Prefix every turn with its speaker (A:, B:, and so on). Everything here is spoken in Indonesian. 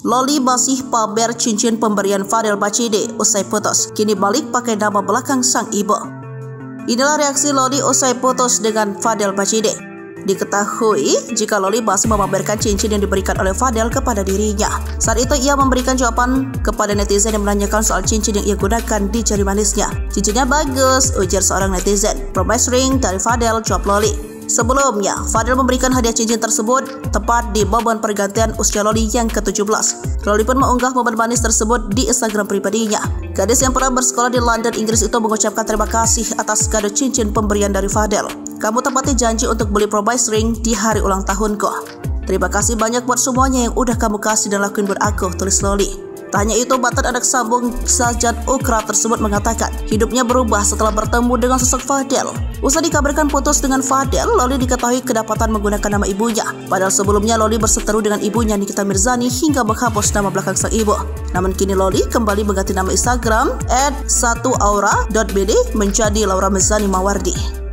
A: Loli masih pamer cincin pemberian Fadel Bacide usai putus, kini balik pakai nama belakang sang ibu. Inilah reaksi Loli usai putus dengan Fadel Bacide. Diketahui jika Loli masih memamerkan cincin yang diberikan oleh Fadel kepada dirinya. Saat itu ia memberikan jawaban kepada netizen yang menanyakan soal cincin yang ia gunakan di jari manisnya. "Cincinnya bagus," ujar seorang netizen. "Promise ring dari Fadel," jawab Loli. Sebelumnya, Fadel memberikan hadiah cincin tersebut tepat di momen pergantian usia Loli yang ke-17. Loli pun mengunggah momen manis tersebut di Instagram pribadinya. Gadis yang pernah bersekolah di London, Inggris itu mengucapkan terima kasih atas kado cincin pemberian dari Fadel. "Kamu tepati janji untuk beli promise ring di hari ulang tahunku. Terima kasih banyak buat semuanya yang udah kamu kasih dan lakuin buat aku," tulis Loli. Tak hanya itu, mantan anak sambung Sajat Ukra tersebut mengatakan hidupnya berubah setelah bertemu dengan sosok Fadel. Usai dikabarkan putus dengan Fadel, Loli diketahui kedapatan menggunakan nama ibunya. Padahal sebelumnya Loli berseteru dengan ibunya Nikita Mirzani hingga menghapus nama belakang sang ibu. Namun kini Loli kembali mengganti nama Instagram @satuaura.bd menjadi Laura Mirzani Mawardi.